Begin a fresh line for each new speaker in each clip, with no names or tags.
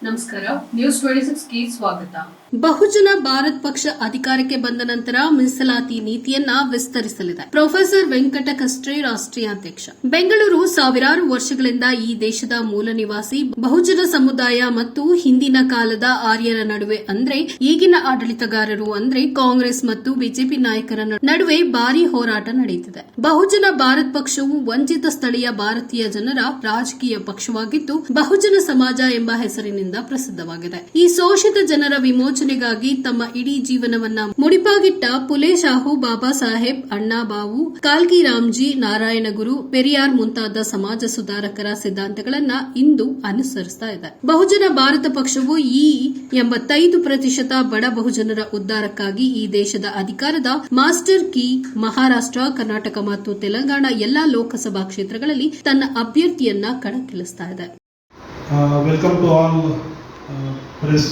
ನಮಸ್ಕಾರ. ನ್ಯೂಸ್ 26 ಗೆ ಸ್ವಾಗತ.
ಬಹುಜನ ಭಾರತ್ ಪಕ್ಷ ಅಧಿಕಾರಕ್ಕೆ ಬಂದ ನಂತರ ಮೀಸಲಾತಿ ನೀತಿಯನ್ನ ವಿಸ್ತರಿಸಲಿದೆ. ಪ್ರೊಫೆಸರ್ ವೆಂಕಟ ಕಸ್ಟ್ರೆ ರಾಷ್ಟ್ರೀಯ ಅಧ್ಯಕ್ಷ. ಬೆಂಗಳೂರು ಸಾವಿರಾರು ವರ್ಷಗಳಿಂದ ಈ ದೇಶದ ಮೂಲ ನಿವಾಸಿ ಬಹುಜನ ಸಮುದಾಯ ಮತ್ತು ಹಿಂದಿನ ಕಾಲದ ಆರ್ಯರ ನಡುವೆ ಅಂದ್ರೆ ಈಗಿನ ಆಡಳಿತಗಾರರು ಅಂದ್ರೆ ಕಾಂಗ್ರೆಸ್ ಮತ್ತು ಬಿಜೆಪಿ ನಾಯಕರ ನಡುವೆ ಭಾರಿ ಹೋರಾಟ ನಡೆಯುತ್ತಿದೆ. ಬಹುಜನ ಭಾರತ್ ಪಕ್ಷವು ವಂಚಿತ ಸ್ಥಳೀಯ ಭಾರತೀಯ ಜನರ ರಾಜಕೀಯ ಪಕ್ಷವಾಗಿದ್ದು ಬಹುಜನ ಸಮಾಜ ಎಂಬ ಹೆಸರಿನಿಂದ ಪ್ರಸಿದ್ಧವಾಗಿದೆ. ಈ ಶೋಷಿತ ಜನರ ವಿಮೋಚನೆಗಾಗಿ ತಮ್ಮ ಇಡೀ ಜೀವನವನ್ನ ಮುಡಿಪಾಗಿಟ್ಟ ಪುಲೆ ಶಾಹು, ಬಾಬಾ ಸಾಹೇಬ್, ಅಣ್ಣಾ ಬಾವು, ಕಾಲ್ಕಿ ರಾಮ್ಜಿ, ನಾರಾಯಣಗುರು, ಪೆರಿಯಾರ್ ಮುಂತಾದ ಸಮಾಜ ಸುಧಾರಕರ ಸಿದ್ಧಾಂತಗಳನ್ನ ಇಂದು ಅನುಸರಿಸ್ತಾ ಇದೆ. ಬಹುಜನ ಭಾರತ ಪಕ್ಷವು ಈ 85% ಬಡ ಬಹುಜನರ ಉದ್ದಾರಕ್ಕಾಗಿ ಈ ದೇಶದ ಅಧಿಕಾರದ ಮಾಸ್ಟರ್ ಕೀ ಮಹಾರಾಷ್ಟ್ರ, ಕರ್ನಾಟಕ ಮತ್ತು ತೆಲಂಗಾಣ ಎಲ್ಲಾ ಲೋಕಸಭಾ ಕ್ಷೇತ್ರಗಳಲ್ಲಿ ತನ್ನ ಅಭ್ಯರ್ಥಿಯನ್ನ ಕಣಕ್ಕಿಳಿಸ್ತಾ ಇದೆ.
Welcome to all press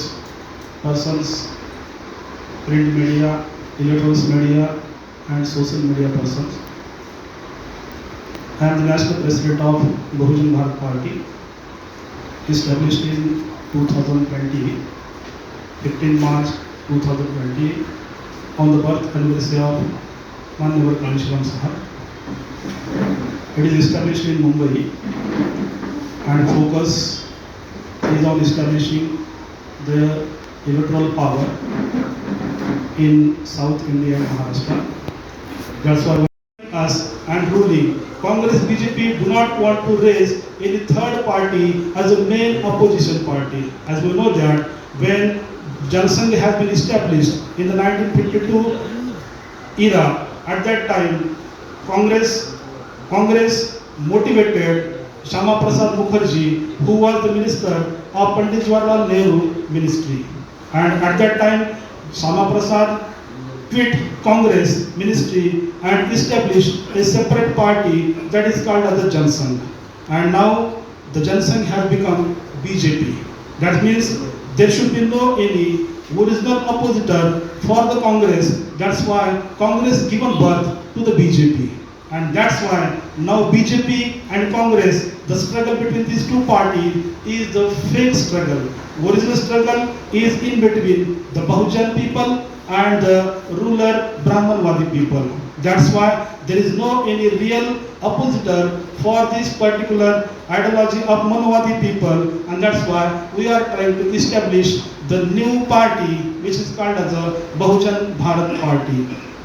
persons, print media, electronics media and social media persons. I am the National President of Bahujan Bharat Party, established in 2020, 15 March 2020, on the birth anniversary of Manyavar Kanisharam Sahab. It is established in Mumbai and focus is on establishing the electoral power in South India and Maharashtra. That's why us and ruling Congress BJP do not want to raise any third party as a main opposition party. As we know that when Janasangh has been established in the 1952 era, at that time Congress motivated Shama Prasad Mukherjee, who was the minister of Pandit Jawaharlal Nehru ministry, and at that time Shama Prasad quit Congress ministry and established a separate party that is called as the Janasangh, and now the Janasangh has become BJP. That means there should be no any original oppositor for the Congress. That's why Congress given birth to the BJP. And that's why now BJP and Congress, the struggle between these two parties is the fake struggle. Original struggle is in between the Bahujan people and the ruler Brahmanwadi people. That's why there is no any real oppositor for this particular ideology of Manwadi people, and that's why we are trying to establish the new party which is called as the Bahujan Bharat Party.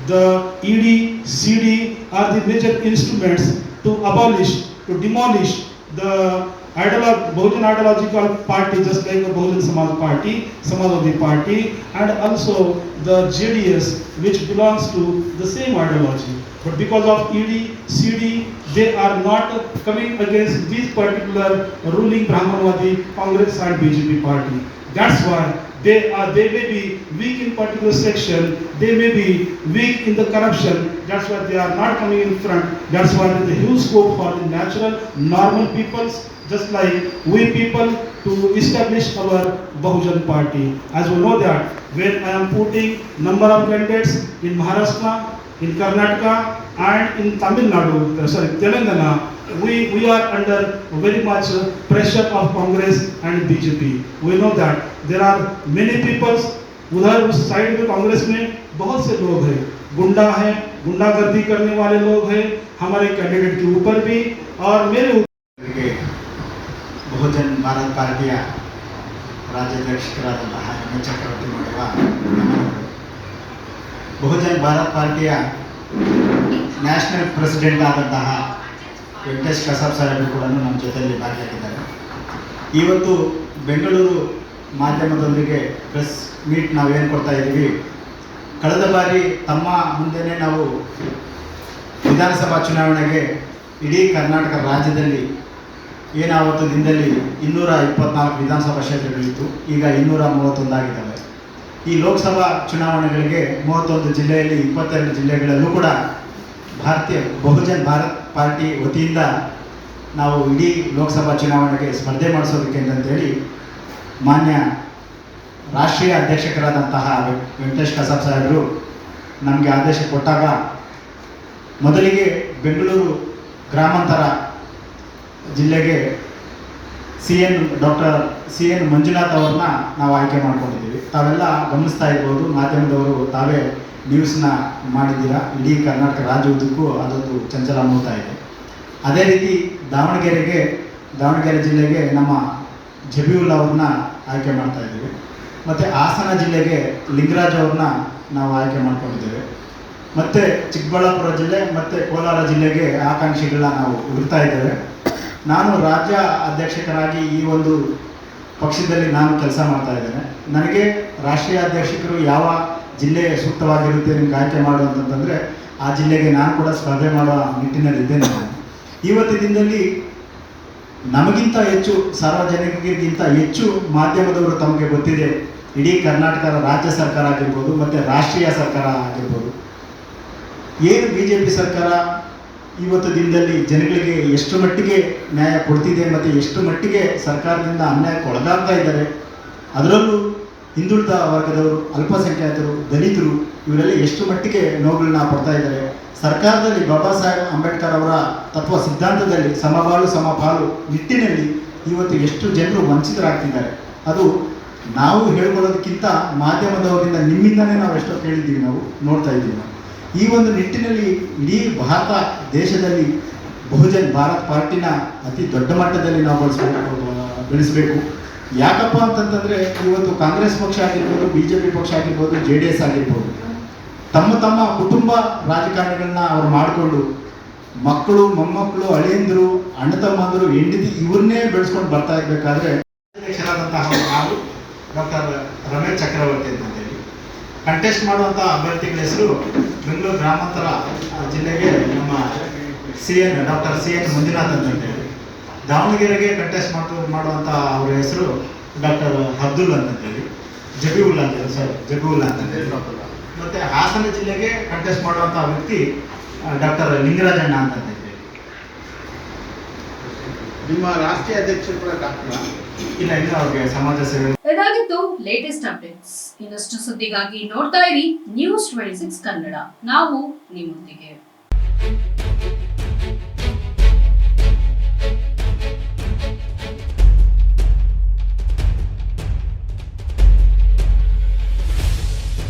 The ED, CD are the major instruments to abolish, to demolish the Bahujan ideological party, just like the Bahujan Samaj Party, Samajwadi Party, and also the JDS, which belongs to the same ideology. But because of ED, CD, they are not coming against this particular ruling Brahmanwadi Congress and BJP party. That's why they may be weak in particular section, they may be weak in the corruption. That's why they are not coming in front. That's why there is a huge scope for the natural, normal peoples, just like we people, to establish our Bahujan party. As we know that when I am putting number of candidates in Maharashtra, in Karnataka and in Telangana, we are under very much pressure of Congress and BJP. We know that there are many people उधर उस side में कांग्रेस में बहुत से लोग हैं, गुंडा हैं, गुंडागर्दी करने वाले लोग हैं हमारे कैंडिडेट के ऊपर भी और मेरे ऊपर.
ಬಹುಜನ್ ಭಾರತ್ ಪಾರ್ಟಿಯ ರಾಜ್ಯಾಧ್ಯಕ್ಷರಾದಂತಹ ಎಂ ಚಕ್ರವರ್ತಿ ಮಾಡುವ ಬಹುಜನ್ ಭಾರತ್ ಪಾರ್ಟಿಯ ನ್ಯಾಷನಲ್ ಪ್ರೆಸಿಡೆಂಟ್ ಆದಂತಹ ವೆಂಕಟೇಶ್ ಕಸಾಬ್ ಸಾಹೇಬರು ಕೂಡ ನಮ್ಮ ಜೊತೆಯಲ್ಲಿ ಭಾಗಿಯಾಗಿದ್ದಾರೆ. ಇವತ್ತು ಬೆಂಗಳೂರು ಮಾಧ್ಯಮದೊಂದಿಗೆ ಪ್ರೆಸ್ ಮೀಟ್ ನಾವು ಏನು ಕೊಡ್ತಾ ಇದ್ದೀವಿ, ಕಳೆದ ಬಾರಿ ತಮ್ಮ ಮುಂದೆನೇ ನಾವು ವಿಧಾನಸಭಾ ಚುನಾವಣೆಗೆ ಇಡೀ ಕರ್ನಾಟಕ ರಾಜ್ಯದಲ್ಲಿ ಏನಾವತ್ತು ದಿನದಲ್ಲಿ 224 ವಿಧಾನಸಭಾ ಕ್ಷೇತ್ರಗಳಿತ್ತು, ಈಗ 231 ಆಗಿದ್ದಾವೆ. ಈ ಲೋಕಸಭಾ ಚುನಾವಣೆಗಳಿಗೆ 31 ಜಿಲ್ಲೆಯಲ್ಲಿ 22 ಜಿಲ್ಲೆಗಳಲ್ಲೂ ಕೂಡ ಭಾರತೀಯ ಬಹುಜನ್ ಭಾರತ್ ಪಾರ್ಟಿ ವತಿಯಿಂದ ನಾವು ಇಡೀ ಲೋಕಸಭಾ ಚುನಾವಣೆಗೆ ಸ್ಪರ್ಧೆ ಮಾಡಿಸೋದಕ್ಕೆ ಅಂತೇಳಿ ಮಾನ್ಯ ರಾಷ್ಟ್ರೀಯ ಅಧ್ಯಕ್ಷರಾದಂತಹ ವೆಂಕಟೇಶ್ ಕಸಾಬ್ ಸಾಹೇಬರು ನಮಗೆ ಆದೇಶ ಕೊಟ್ಟಾಗ ಮೊದಲಿಗೆ ಬೆಂಗಳೂರು ಗ್ರಾಮಾಂತರ ಜಿಲ್ಲೆಗೆ ಡಾಕ್ಟರ್ CN ಮಂಜುನಾಥ್ ಅವ್ರನ್ನ ನಾವು ಆಯ್ಕೆ ಮಾಡ್ಕೊಂಡಿದ್ದೀವಿ. ತಾವೆಲ್ಲ ಗಮನಿಸ್ತಾ ಇರ್ಬೋದು, ಮಾಧ್ಯಮದವರು ತಾವೇ ನ್ಯೂಸ್ನ ಮಾಡಿದ್ದೀರಾ. ಇಡೀ ಕರ್ನಾಟಕ ರಾಜ್ಯ ಉದ್ದಕ್ಕೂ ಅದೊಂದು ಚಂಚಲ ಮೂಡ್ತಾ ಇದೆ. ಅದೇ ರೀತಿ ದಾವಣಗೆರೆ ಜಿಲ್ಲೆಗೆ ನಮ್ಮ ಜಬೀವುಲ್ಲಾ ಅವ್ರನ್ನ ಆಯ್ಕೆ ಮಾಡ್ತಾ ಇದ್ದೀವಿ. ಮತ್ತು ಹಾಸನ ಜಿಲ್ಲೆಗೆ ಲಿಂಗರಾಜ್ ಅವ್ರನ್ನ ನಾವು ಆಯ್ಕೆ ಮಾಡ್ಕೊಂಡಿದ್ದೇವೆ. ಮತ್ತು ಚಿಕ್ಕಬಳ್ಳಾಪುರ ಜಿಲ್ಲೆ ಮತ್ತು ಕೋಲಾರ ಜಿಲ್ಲೆಗೆ ಆಕಾಂಕ್ಷಿಗಳನ್ನ ನಾವು ಹುಡುಕ್ತಾ ಇದ್ದೇವೆ. ನಾನು ರಾಜ್ಯ ಅಧ್ಯಕ್ಷಕರಾಗಿ ಈ ಒಂದು ಪಕ್ಷದಲ್ಲಿ ನಾನು ಕೆಲಸ ಮಾಡ್ತಾ ಇದ್ದೇನೆ. ನನಗೆ ರಾಷ್ಟ್ರೀಯ ಅಧ್ಯಕ್ಷಕರು ಯಾವ ಜಿಲ್ಲೆ ಸೂಕ್ತವಾಗಿರುತ್ತೆ ನಿಮ್ಗೆ ಆಯ್ಕೆ ಮಾಡು ಅಂತಂತಂದರೆ ಆ ಜಿಲ್ಲೆಗೆ ನಾನು ಕೂಡ ಸ್ಪರ್ಧೆ ಮಾಡುವ ನಿಟ್ಟಿನಲ್ಲಿದ್ದೇನೆ. ಇವತ್ತಿನ ದಿನದಲ್ಲಿ ನಮಗಿಂತ ಹೆಚ್ಚು, ಸಾರ್ವಜನಿಕರಿಗಿಂತ ಹೆಚ್ಚು ಮಾಧ್ಯಮದವರು ತಮಗೆ ಗೊತ್ತಿದೆ. ಇಡೀ ಕರ್ನಾಟಕ ರಾಜ್ಯ ಸರ್ಕಾರ ಆಗಿರ್ಬೋದು ಮತ್ತು ರಾಷ್ಟ್ರೀಯ ಸರ್ಕಾರ ಆಗಿರ್ಬೋದು, ಏನು BJP ಸರ್ಕಾರ ಇವತ್ತು ದಿನದಲ್ಲಿ ಜನಗಳಿಗೆ ಎಷ್ಟು ಮಟ್ಟಿಗೆ ನ್ಯಾಯ ಕೊಡ್ತಿದೆ ಮತ್ತು ಎಷ್ಟು ಮಟ್ಟಿಗೆ ಸರ್ಕಾರದಿಂದ ಅನ್ಯಾಯಕ್ಕೆ ಒಳಗಾಗ್ತಾ ಇದ್ದಾರೆ. ಅದರಲ್ಲೂ ಹಿಂದುಳಿದ ವರ್ಗದವರು, ಅಲ್ಪಸಂಖ್ಯಾತರು, ದಲಿತರು ಇವರೆಲ್ಲ ಎಷ್ಟು ಮಟ್ಟಿಗೆ ನೋವುಗಳನ್ನ ಪಡ್ತಾ ಇದ್ದಾರೆ. ಸರ್ಕಾರದಲ್ಲಿ ಬಾಬಾ ಸಾಹೇಬ್ ಅಂಬೇಡ್ಕರ್ ಅವರ ತತ್ವ ಸಿದ್ಧಾಂತದಲ್ಲಿ ಸಮಬಾಳು ಸಮಪಾಲು ನಿಟ್ಟಿನಲ್ಲಿ ಇವತ್ತು ಎಷ್ಟು ಜನರು ವಂಚಿತರಾಗ್ತಿದ್ದಾರೆ. ಅದು ನಾವು ಹೇಳ್ಕೊಳ್ಳೋದಕ್ಕಿಂತ ಮಾಧ್ಯಮದವರಿಂದ, ನಿಮ್ಮಿಂದನೇ ನಾವು ಎಷ್ಟೋ ಕೇಳಿದ್ದೀವಿ, ನಾವು ನೋಡ್ತಾ ಇದ್ದೀವಿ. ನಾವು ಈ ಒಂದು ನಿಟ್ಟಿನಲ್ಲಿ ಇಡೀ ಭಾರತ ದೇಶದಲ್ಲಿ ಬಹುಜನ್ ಭಾರತ್ ಪಾರ್ಟಿನ ಅತಿ ದೊಡ್ಡ ಮಟ್ಟದಲ್ಲಿ ನಾವು ಬೆಳೆಸಬೇಕು. ಯಾಕಪ್ಪ ಅಂತಂತಂದರೆ ಇವತ್ತು ಕಾಂಗ್ರೆಸ್ ಪಕ್ಷ ಆಗಿರ್ಬೋದು, BJP ಪಕ್ಷ ಆಗಿರ್ಬೋದು, JDS ಆಗಿರ್ಬೋದು, ತಮ್ಮ ಕುಟುಂಬ ರಾಜಕಾರಣಿಗಳನ್ನ ಅವ್ರು ಮಾಡಿಕೊಂಡು ಮಕ್ಕಳು, ಮೊಮ್ಮಕ್ಕಳು, ಅಳಿಯಂದರು, ಅಣ್ಣ ತಮ್ಮಂದರು, ಹೆಂಡತಿ ಇವ್ರನ್ನೇ ಬೆಳೆಸ್ಕೊಂಡು ಬರ್ತಾ ಇರಬೇಕಾದ್ರೆ ಅಧ್ಯಕ್ಷರಾದಂತಹ ನಾವು ಡಾಕ್ಟರ್ ರಮೇಶ್ ಚಕ್ರವರ್ತಿ ಅಂತಂದೇಳಿ ಕಂಟೆಸ್ಟ್ ಮಾಡುವಂಥ ಅಭ್ಯರ್ಥಿಗಳ ಹೆಸರು ಬೆಂಗಳೂರು ಗ್ರಾಮಾಂತರ ಜಿಲ್ಲೆಗೆ ನಮ್ಮ ಡಾಕ್ಟರ್ CN ಮಂಜುನಾಥ್ ಅಂತಂತೇಳಿ, ದಾವಣಗೆರೆಗೆ ಕಂಟೆಸ್ಟ್ ಮಾಡುವಂಥ ಅವರ ಹೆಸರು ಡಾಕ್ಟರ್ ಅಬ್ದುಲ್ ಅಂತಂತೇಳಿ, ಜಬೀವುಲ್ಲಾ ಅಂತಂತೇಳಿ, ಮತ್ತು ಹಾಸನ ಜಿಲ್ಲೆಗೆ ಕಂಟೆಸ್ಟ್ ಮಾಡುವಂಥ ವ್ಯಕ್ತಿ ಡಾಕ್ಟರ್ ಲಿಂಗರಾಜಣ್ಣ ಅಂತಂತೇಳಿ.
ನಿಮ್ಮ ರಾಷ್ಟ್ರೀಯ ಅಧ್ಯಕ್ಷರು ಕೂಡ ಡಾಕ್ಟರ್
ಇಲ್ಲ ಅವ್ರಿಗೆ ಸಮಾಜ ಸೇವೆ.
ಇದಾಗಿತ್ತು ಲೇಟೆಸ್ಟ್ ಅಪ್ಡೇಟ್ಸ್. ಇನ್ನಷ್ಟು ಸುದ್ದಿಗಾಗಿ ನೋಡ್ತಾ ಇರಿ News 26 ಕನ್ನಡ. ನಾವು ನಿಮ್ಮೊಂದಿಗೆ.